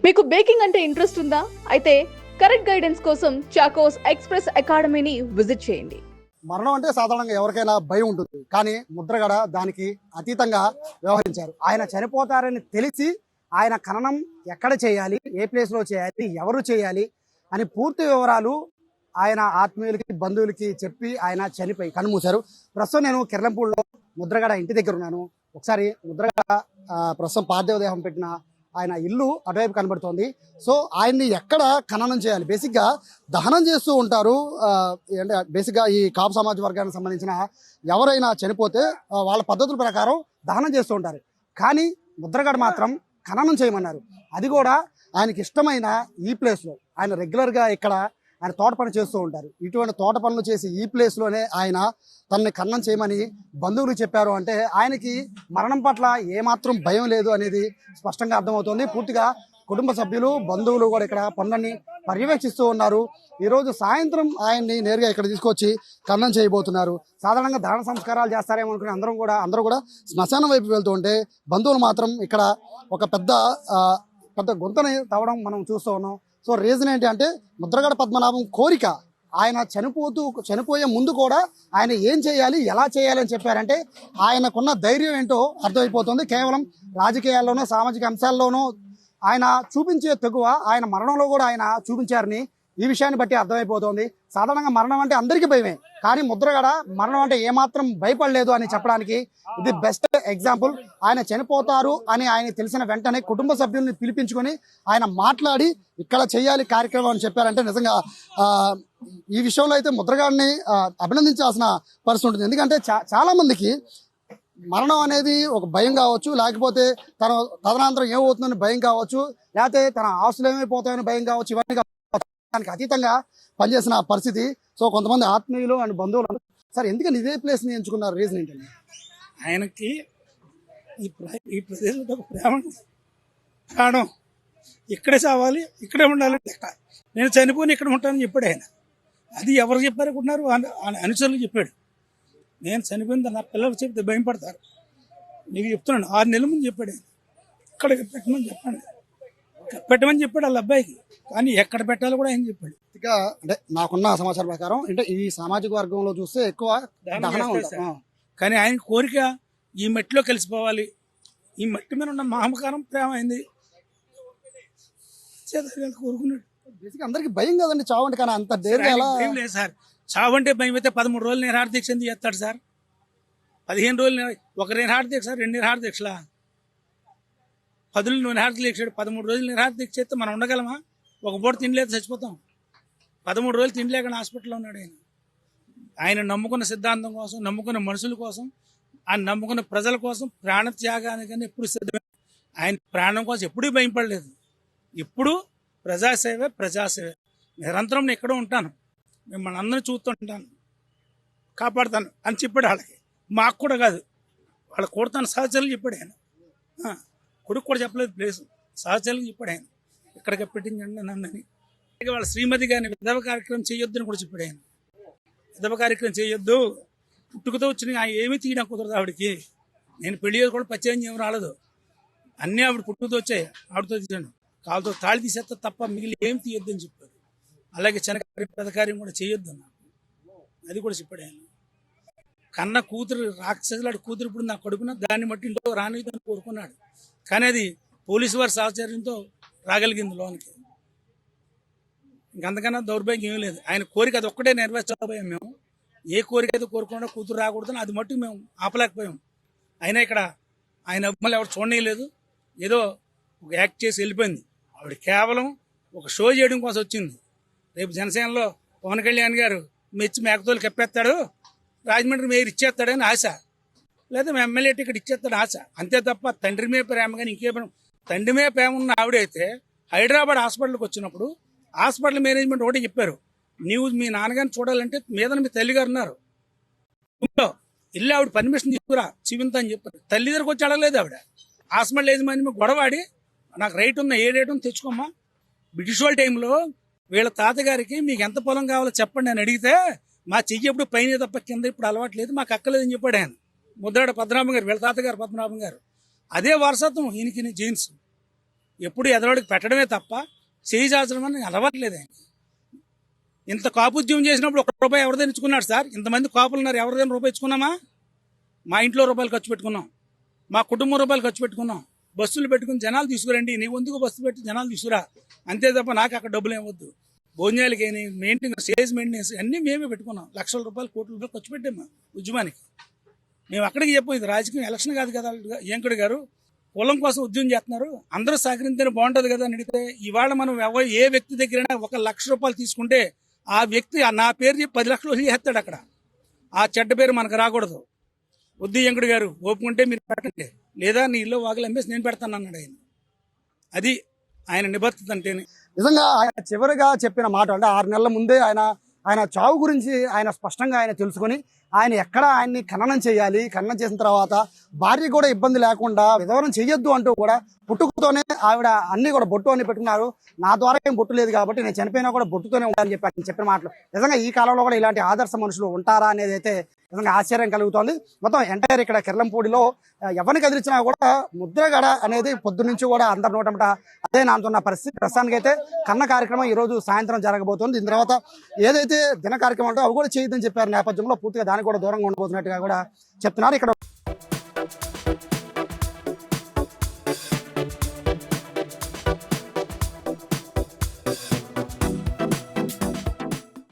మీకు బేకింగ్ అంటే ఇంట్రెస్ట్ ఉందా? అయితే కరెక్ట్ గైడెన్స్ కోసం చాకోస్ ఎక్స్‌ప్రెస్ అకాడమీని విజిట్ చేయండి. మరణం అంటే సాధారణంగా ఎవరికైనా భయం ఉంటుంది. కానీ ముద్రగడ దానికి అతీతంగా వ్యవహరించారు. ఆయన చనిపోతారని తెలిసి ఆయన ఖననం ఎక్కడ చేయాలి, ఏ ప్లేస్లో చేయాలి, ఎవరు చేయాలి అని పూర్తి వివరాలు ఆయన ఆత్మీయులకి, బంధువులకి చెప్పి ఆయన చనిపోయి కన్నుమూశారు. ప్రస్తుతం నేను కిర్లంపూడిలో ముద్రగడ ఇంటి దగ్గర ఉన్నాను. ఒకసారి ముద్రగడ ప్రస్తుతం పార్థివ దేహం పెట్టిన ఆయన ఇల్లు అటువైపు కనబడుతోంది. సో ఆయన్ని ఎక్కడ ఖననం చేయాలి, బేసిక్గా దహనం చేస్తూ ఉంటారు. అంటే బేసిక్గా ఈ కాపు సమాజ వర్గానికి సంబంధించిన ఎవరైనా చనిపోతే వాళ్ళ పద్ధతుల ప్రకారం దహనం చేస్తూ ఉంటారు. కానీ ముద్రగడ మాత్రం ఖననం చేయమన్నారు. అది కూడా ఆయనకి ఇష్టమైన ఈ ప్లేస్లో. ఆయన రెగ్యులర్గా ఇక్కడ ఆయన తోట పని చేస్తూ ఉంటారు. ఇటువంటి తోట పనులు చేసి ఈ ప్లేస్లోనే ఆయన తనని ఖననం చేయమని బంధువులు చెప్పారు. అంటే ఆయనకి మరణం పట్ల ఏమాత్రం భయం లేదు అనేది స్పష్టంగా అర్థమవుతుంది. పూర్తిగా కుటుంబ సభ్యులు, బంధువులు కూడా ఇక్కడ పనులన్నీ పర్యవేక్షిస్తూ ఉన్నారు. ఈరోజు సాయంత్రం ఆయన్ని నేరుగా ఇక్కడ తీసుకొచ్చి ఖననం చేయబోతున్నారు. సాధారణంగా దహన సంస్కారాలు చేస్తారేమో అనుకుని అందరూ కూడా శ్మశానం వైపు వెళ్తూ ఉంటే బంధువులు మాత్రం ఇక్కడ ఒక పెద్ద గుంతని తవ్వడం మనం చూస్తూ ఉన్నాం. సో రీజన్ ఏంటి అంటే ముద్రగడ పద్మనాభం కోరిక. ఆయన చనిపోయే ముందు కూడా ఆయన ఏం చేయాలి, ఎలా చేయాలి అని చెప్పారంటే ఆయనకున్న ధైర్యం ఏంటో అర్థమైపోతుంది. కేవలం రాజకీయాల్లోనూ సామాజిక అంశాల్లోనూ ఆయన చూపించే తెగువ ఆయన మరణంలో కూడా ఆయన చూపించారని ఈ విషయాన్ని బట్టి అర్థమైపోతుంది. సాధారణంగా మరణం అంటే అందరికీ భయమే, కానీ ముద్రగడ మరణం అంటే ఏమాత్రం భయపడలేదు అని చెప్పడానికి ఇది బెస్ట్ ఎగ్జాంపుల్. ఆయన చనిపోతారు అని ఆయన తెలిసిన వెంటనే కుటుంబ సభ్యుల్ని పిలిపించుకొని ఆయన మాట్లాడి ఇక్కడ చేయాలి కార్యక్రమం అని చెప్పారంటే నిజంగా ఈ విషయంలో అయితే ముద్రగడని అభినందించాల్సిన పరిస్థితి ఉంటుంది. ఎందుకంటే చాలా మందికి మరణం అనేది ఒక భయం కావచ్చు, లేకపోతే తదనంతరం ఏమవుతుందని భయం కావచ్చు, లేకపోతే తన ఆస్తులు ఏమైపోతాయని భయం కావచ్చు. ఇవన్నీ దానికి అతీతంగా పనిచేసిన పరిస్థితి. సో కొంతమంది ఆత్మీయులు అండ్ బంధువులు సార్ ఎందుకని ఇదే ప్లేస్ని ఎంచుకున్నారు, రీజన్ ఏంటండి? ఆయనకి ఈ ప్రదేశంలో ప్రేమ, ప్రాణం, ఇక్కడే చావాలి, ఇక్కడే ఉండాలి. నేను చనిపోయి ఇక్కడ ఉంటానని చెప్పాడు ఆయన. అది ఎవరు చెప్పారనుకుంటున్నారు? అనుచరులు చెప్పాడు. నేను చనిపోయిన నా పిల్లలు చెప్తే భయం పడతారు. నీకు చెప్తున్నాను, 6 నెలల ముందు చెప్పాడు ఆయన. ఇక్కడికి పెట్టమని చెప్పాడు వాళ్ళ అబ్బాయికి. కానీ ఎక్కడ పెట్టాలో కూడా ఆయన చెప్పాడు. ఇక అంటే నాకున్న సమాచారం ప్రకారం అంటే ఈ సామాజిక వర్గంలో చూస్తే ఎక్కువ దహనం ఉంటుంది. కానీ ఆయన కోరిక ఈ మట్టిలో కలిసిపోవాలి. ఈ మట్టి మీద ఉన్న మమకారం ప్రేమ అయింది కోరుకున్నాడు. బేసిక్ అందరికి భయం కదండి చావు అంటే, కానీ అంత ధైర్యం భయం లేదు సార్. చావు అంటే భయం అయితే 13 రోజులు నిరాహార దీక్ష ఎందుకు చేస్తాడు సార్? 15 రోజులు ఒక నిరాహార దీక్ష, 2 నిరాహార దీక్షలా, 10 నిరాహార దీక్ష, 13 రోజులు నిరాహార దీక్ష చేస్తే మనం ఉండగలమా? ఒక పూట తినలేదు చచ్చిపోతాం. 13 రోజులు తినలేక హాస్పిటల్లో ఉన్నాడు ఆయన. ఆయన నమ్ముకున్న సిద్ధాంతం కోసం, నమ్ముకున్న మనుషుల కోసం, ఆయన నమ్ముకున్న ప్రజల కోసం ప్రాణ త్యాగానికని ఎప్పుడు సిద్ధమే. ఆయన ప్రాణం కోసం ఎప్పుడూ భయపడలేదు. ఇప్పుడు ప్రజాసేవే నిరంతరం నేను ఎక్కడో ఉంటాను, మిమ్మల్ని అందరినీ చూస్తుంటాను, కాపాడుతాను అని చెప్పాడు. వాళ్ళకి, మాకు కూడా కాదు, వాళ్ళ కొడుతాను సహచరులు చెప్పాడు ఆయన. కొడుకు కూడా చెప్పలేదు ప్లేస్, సహచరులకు చెప్పాడు ఆయన. ఇక్కడికి పెట్టించండి నన్నని. వాళ్ళ శ్రీమతి గారిని విధవ కార్యక్రమం చేయొద్దు అని కూడా చెప్పాడు ఆయన. విధవ కార్యక్రమం చేయొద్దు, పుట్టుకతో వచ్చిన ఏమీ తీయడం కుదరదు ఆవిడకి. నేను పెళ్లి కూడా పచ్చేయం ఏమి రాలేదు, అన్నీ ఆవిడ పుట్టుకతో వచ్చాయి. ఆవిడతో తీసాను, కాళ్ళతో తాళి తీసేస్తా తప్ప మిగిలి ఏం తీయొద్దు అని చెప్పారు. అలాగే చిన్నకార్యం పెద్దకార్యం కూడా చేయొద్దు అన్న, అది కూడా చెప్పాడు ఆయన. కన్న కూతురు రాక్షసులాడు కూతురు ఇప్పుడు నా కడుపున, దాన్ని బట్టి ఇంట్లో రానిదని కోరుకున్నాడు. కానీ అది పోలీసు వారి సహచర్యంతో రాగలిగింది లోనికి. ఇంకంతకన్నా దౌర్భాగ్యం ఏమీ లేదు. ఆయన కోరిక అది ఒక్కటే నెరవేర్చలేకపోయాం మేము. ఏ కోరిక అయితే కోరుకుండా కూతురు రాకూడదని అది మట్టుకు మేము ఆపలేకపోయాం. అయినా ఇక్కడ ఆయన అభిమానులు ఎవరు చూడలేదు. ఏదో ఒక యాక్ట్ చేసి వెళ్ళిపోయింది. ఆవిడ కేవలం ఒక షో చేయడం కోసం వచ్చింది. రేపు జనసేనలో పవన్ కళ్యాణ్ గారు మెచ్చి మేకతోలు కప్పేస్తాడు, రాజమండ్రి మేయర్ ఇచ్చేస్తాడని ఆశ, లేదా మా ఎమ్మెల్యే టికెట్ ఇచ్చేస్తాడు ఆశ, అంతే తప్ప తండ్రి మీద ప్రేమ కానీ ఇంకేమైనా. తండ్రి మీద ప్రేమ ఉన్న ఆవిడైతే హైదరాబాద్ హాస్పిటల్కి వచ్చినప్పుడు హాస్పిటల్ మేనేజ్మెంట్ ఒకటి చెప్పారు, నీవు మీ నాన్నగారిని చూడాలంటే మీద మీ తల్లిగారు ఉన్నారు, ఇల్లు ఆవిడ పర్మిషన్ తీసుకురా చివింత అని చెప్పారు. తల్లి దగ్గరకు వచ్చి అడగలేదు ఆవిడ. హాస్పిటల్ యజమాని గొడవాడి నాకు రైట్ ఉన్న ఏ రేట్ ఉంది తెచ్చుకోమ్మా. బ్రిటిష్ వాళ్ళ టైంలో వీళ్ళ తాతగారికి మీకు ఎంత పొలం కావాలో చెప్పండి అని అడిగితే మా చెయ్యి ఎప్పుడు పైన తప్ప కింద ఇప్పుడు అలవాటు లేదు, మాకు అక్కలేదని చెప్పాడు ఆయన. ముద్రాడ పద్మనాభం గారు, వీళ్ళ తాతగారు పద్మనాభం గారు. అదే వారసత్వం ఈయనకి జీన్స్. ఎప్పుడు ఎదరోడికి పెట్టడమే తప్ప చేయి చాచడం అని అలవాట్లేదు ఆయన. ఇంత కాపుద్యమం చేసినప్పుడు ₹1 ఎవరిదైనా ఇచ్చుకున్నాడు సార్? ఇంతమంది కాపులు ఉన్నారు, ఎవరిదైనా రూపాయి ఇచ్చుకున్నామా? మా ఇంట్లో రూపాయలు ఖర్చు పెట్టుకున్నాం, మా కుటుంబం రూపాయలు ఖర్చు పెట్టుకున్నాం. బస్సులు పెట్టుకుని జనాలు తీసుకురండి, నీ వంతుకు బస్సు పెట్టి జనాలు తీసుకురా, అంతే తప్ప నాకు అక్కడ డబ్బులు ఏమొద్దు. భోజనాలకి మెయింటెనెన్స్, స్టేజ్ మెయింటెనెన్స్ అన్నీ మేమే పెట్టుకున్నాం. ₹1,00,000 కోట్ల రూపాయలు ఖర్చు పెట్టాము ఉద్యమానికి. మేము అక్కడికి చెప్పు, ఇది రాజకీయం ఎలక్షన్ కాదు కదా వెంకట గారు, కులం కోసం ఉద్యమం చేస్తున్నారు, అందరూ సహకరించే బాగుంటుంది కదా అని అడిగితే, ఇవాళ మనం ఏ వ్యక్తి దగ్గరైనా ₹1,00,000 తీసుకుంటే ఆ వ్యక్తి నా పేరు చెప్పి 10 లక్షలు వదిలేస్తాడు. అక్కడ ఆ చెడ్డ పేరు మనకు రాకూడదు. వద్దు వెంకట గారు, ఓపుకుంటే మీరు పెట్టండి, లేదా నీ ఇల్లు వాకిలు అమ్మేసి నేను పెడతాను అన్నాడు ఆయన. అది ఆయన నిబద్ధత అంటేనే. నిజంగా ఆయన చివరిగా చెప్పిన మాట అంటే 6 నెలల ముందే ఆయన చావు గురించి ఆయన స్పష్టంగా ఆయన తెలుసుకొని ఆయన ఎక్కడ ఆయన్ని ఖననం చేయాలి, ఖననం చేసిన తర్వాత భార్య కూడా ఇబ్బంది లేకుండా విధవరం చెయ్యొద్దు అంటూ కూడా పుట్టుకతోనే ఆవిడ అన్ని కూడా బొట్టు అని పెట్టుకున్నారు. నా ద్వారా ఏం బొట్టు లేదు కాబట్టి నేను చనిపోయినా కూడా బొట్టుతోనే ఉండాలని చెప్పి ఆయన చెప్పిన మాటలు నిజంగా ఈ కాలంలో కూడా ఇలాంటి ఆదర్శ మనుషులు ఉంటారా అనేది అయితే నిజంగా ఆశ్చర్యం కలుగుతోంది. మొత్తం ఎంటైర్ ఇక్కడ కిర్లంపూడిలో ఎవరిని కదిలించినా కూడా ముద్రగడ అనేది పొద్దు నుంచి కూడా అందరి నోటమట అదే నాంతున్న పరిస్థితి. ప్రస్తుతానికి అయితే కన్న కార్యక్రమం ఈ రోజు సాయంత్రం జరగబోతోంది. దీని తర్వాత ఏదైతే దిన కార్యక్రమం ఉంటో అవి కూడా చేయొద్దని చెప్పారు నేపథ్యంలో పూర్తిగా దానికి కూడా దూరంగా ఉండబోతున్నట్టుగా కూడా చెప్తున్నారు. ఇక్కడ